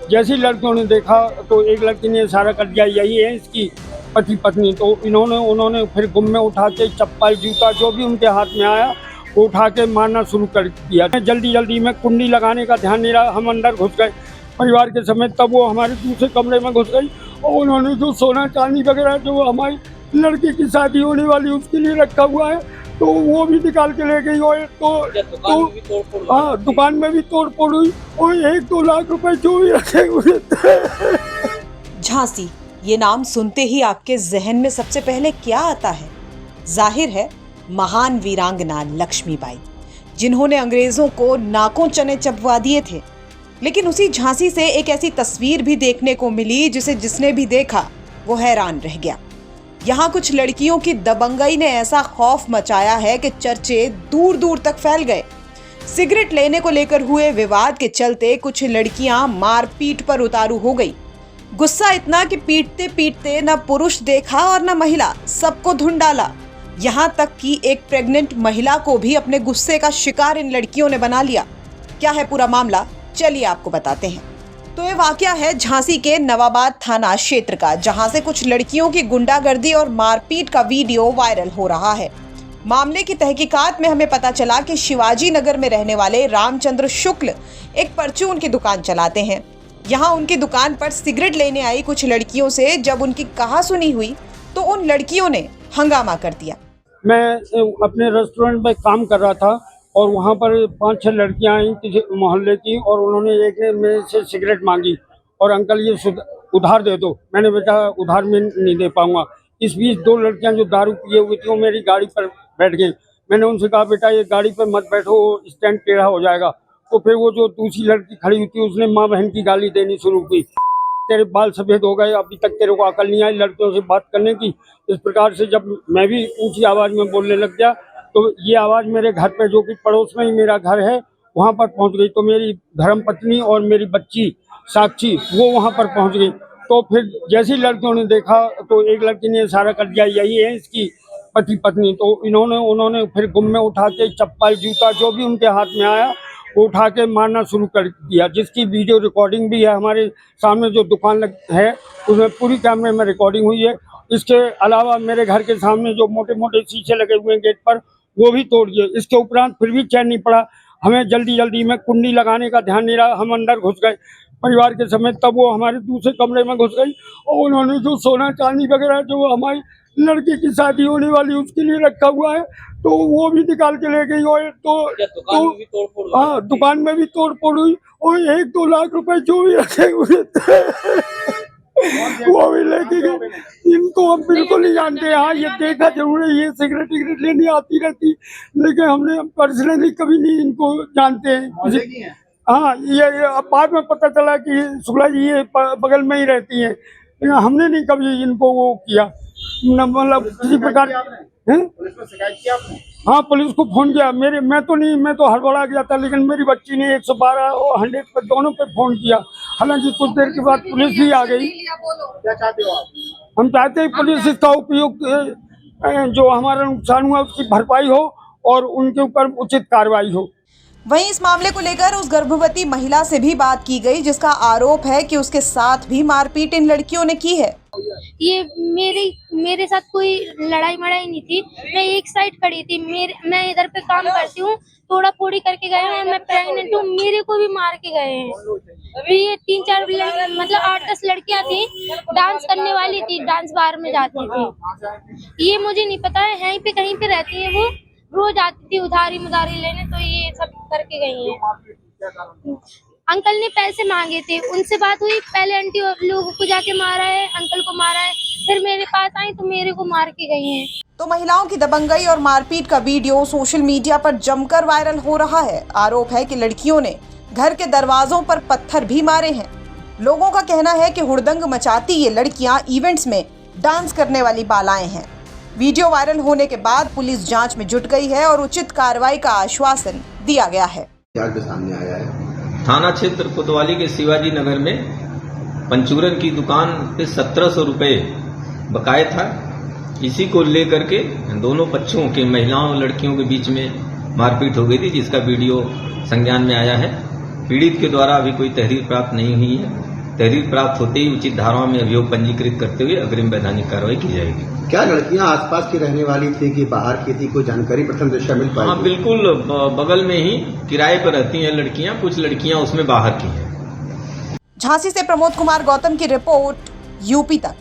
जैसे ही लड़कियों ने देखा तो एक लड़की ने इशारा कर दिया यही है इसकी पति पत्नी। तो उन्होंने फिर गुम में उठा के चप्पल जूता जो भी उनके हाथ में आया वो उठा के मारना शुरू कर दिया। जल्दी में कुंडी लगाने का ध्यान नहीं रहा, हम अंदर घुस गए परिवार के समेत। तब वो हमारे दूसरे कमरे में घुस गई और उन्होंने जो सोना चांदी वगैरह जो हमारी लड़की की शादी होने वाली उसके लिए रखा हुआ है तो वो भी निकाल के ले गई। और तो हाँ, दुकान में भी तोड़ फोड़ हुई और 1-2 लाख रुपए जो भी रखे हुए थे। झांसी, ये नाम सुनते ही आपके जहन में सबसे पहले क्या आता है? जाहिर है महान वीरांगना लक्ष्मीबाई, जिन्होंने अंग्रेजों को नाकों चने चबवा दिए थे। लेकिन उसी झांसी से एक ऐसी तस्वीर भी देखने को मिली जिसे जिसने भी देखा वो हैरान रह गया। यहाँ कुछ लड़कियों की दबंगई ने ऐसा खौफ मचाया है कि चर्चे दूर दूर तक फैल गए। सिगरेट लेने को लेकर हुए विवाद के चलते कुछ लड़कियां मारपीट पर उतारू हो गई। गुस्सा इतना कि पीटते पीटते न पुरुष देखा और न महिला, सबको धुन डाला। यहाँ तक कि एक प्रेग्नेंट महिला को भी अपने गुस्से का शिकार इन लड़कियों ने बना लिया। क्या है पूरा मामला, चलिए आपको बताते हैं। तो ये वाकया है झांसी के नवाबाद थाना क्षेत्र का, जहां से कुछ लड़कियों की गुंडागर्दी और मारपीट का वीडियो वायरल हो रहा है। मामले की तहकीकात में हमें पता चला कि शिवाजी नगर में रहने वाले रामचंद्र शुक्ल एक परचून की दुकान चलाते हैं। यहाँ उनकी दुकान पर सिगरेट लेने आई कुछ लड़कियों से जब उनकी कहासुनी हुई तो उन लड़कियों ने हंगामा कर दिया। मैं अपने रेस्टोरेंट में काम कर रहा था और वहाँ पर 5-6 लड़कियाँ आई किसी मोहल्ले की और उन्होंने एक ने मेरे से सिगरेट मांगी और अंकल ये उधार दे दो। मैंने बेटा उधार में नहीं दे पाऊँगा। इस बीच 2 लड़कियाँ जो दारू पिए हुई थी वो मेरी गाड़ी पर बैठ गई। मैंने उनसे कहा बेटा ये गाड़ी पर मत बैठो, स्टैंड टेढ़ा हो जाएगा। तो फिर वो जो दूसरी लड़की खड़ी हुई थी उसने माँ बहन की गाली देनी शुरू की। तेरे बाल सफ़ेद हो गए, अभी तक तेरे को अकल नहीं आई लड़कियों से बात करने की। इस प्रकार से जब मैं भी ऊंची आवाज़ में बोलने लग गया तो ये आवाज़ मेरे घर पे, जो कि पड़ोस में ही मेरा घर है, वहाँ पर पहुँच गई। तो मेरी धर्मपत्नी और मेरी बच्ची साक्षी वो वहाँ पर पहुँच गई। तो फिर जैसे ही लड़कियों ने देखा तो एक लड़की ने इशारा कर दिया यही है इसकी पति पत्नी। तो उन्होंने फिर गुम में उठा के चप्पल जूता जो भी उनके हाथ में आया वो उठा के मारना शुरू कर दिया, जिसकी वीडियो रिकॉर्डिंग भी है। हमारे सामने जो दुकान है उसमें पूरी कैमरे में रिकॉर्डिंग हुई है। इसके अलावा मेरे घर के सामने जो मोटे मोटे शीशे लगे हुए हैं गेट पर वो भी तोड़ दिए। इसके उपरांत फिर भी चैन नहीं पड़ा। हमें जल्दी में कुंडी लगाने का ध्यान नहीं रहा, हम अंदर घुस गए परिवार के समेत। तब वो हमारे दूसरे कमरे में घुस गई और उन्होंने जो सोना चांदी वगैरह जो हमारी लड़की की शादी होने वाली उसके लिए रखा हुआ है तो वो भी निकाल के ले गई। और तो हाँ, दुकान में भी तोड़ फोड़ हुई और 1-2 लाख रुपए जो भी रखे हुए थे वो भी लेके गए। इनको हम बिल्कुल नहीं जानते। हाँ, ये देखा जरूर है, ये सिगरेट लेने आती रहती, लेकिन हमने पर्सनली कभी नहीं इनको जानते हैं। हाँ, ये अब बाद में पता चला कि शुक्ला जी ये बगल में ही रहती हैं, लेकिन हमने नहीं कभी इनको वो किया, मतलब किसी प्रकार। पुलिस को शिकायत की आपने? हाँ, पुलिस को फोन किया। मैं तो हड़बड़ा गया था, लेकिन मेरी बच्ची ने 112 और 100 पे दोनों पे फोन किया। हालांकि कुछ देर के बाद पुलिस भी आ गई। क्या चाहते हो आप? हम चाहते हैं पुलिस इसका उपयोग जो हमारा नुकसान हुआ उसकी भरपाई हो और उनके ऊपर उचित कार्रवाई हो। वहीं इस मामले को लेकर उस गर्भवती महिला से भी बात की गई जिसका आरोप है कि उसके साथ भी मारपीट इन लड़कियों ने की है। ये मेरे साथ कोई लड़ाई मड़ाई नहीं थी, मैं एक साइड खड़ी थी। मैं इधर पे काम करती हूँ, थोड़ा फोड़ी करके गए हैं, मैं प्रेग्नेंट हूँ, मेरे को भी मार के गए हैं। अभी ये 3-4 मतलब 8-10 लड़कियां थी, डांस करने वाली थी, डांस बार में जाती थी। ये मुझे नहीं पता है, यहीं पे कहीं पे रहती है, वो रोज आती थी उधारी मुधारी लेने, तो ये सब करके गई है। अंकल ने पैसे मांगे थे, उनसे बात हुई, पहले आंटी लोगों को जाके मारा है, अंकल को मारा है, फिर मेरे पास आई तो मेरे को मार के गई हैं। तो महिलाओं की दबंगई और मारपीट का वीडियो सोशल मीडिया पर जमकर वायरल हो रहा है। आरोप है कि लड़कियों ने घर के दरवाजों पर पत्थर भी मारे हैं। लोगों का कहना है कि हुड़दंग मचाती ये लड़कियां इवेंट्स में डांस करने वाली बालाएं हैं। वीडियो वायरल होने के बाद पुलिस जांच में जुट गई है और उचित कार्रवाई का आश्वासन दिया गया है। सामने आया है थाना क्षेत्र कोतवाली के शिवाजी नगर में पंचूरन की दुकान पे 1700 रुपये बकाया था। इसी को लेकर के दोनों पक्षों के महिलाओं और लड़कियों के बीच में मारपीट हो गई थी, जिसका वीडियो संज्ञान में आया है। पीड़ित के द्वारा अभी कोई तहरीर प्राप्त नहीं हुई है। तहरीर प्राप्त होते ही उचित धाराओं में अभियोग पंजीकृत करते हुए अग्रिम वैधानिक कार्रवाई की जाएगी। क्या लड़कियां आसपास की रहने वाली थी कि बाहर की थी, कोई जानकारी प्रथम दृष्टया मिल पाई? हाँ बिल्कुल, बगल में ही किराए पर रहती हैं लड़कियां, कुछ लड़कियां उसमें बाहर की हैं। झांसी से प्रमोद कुमार गौतम की रिपोर्ट, यूपी तक।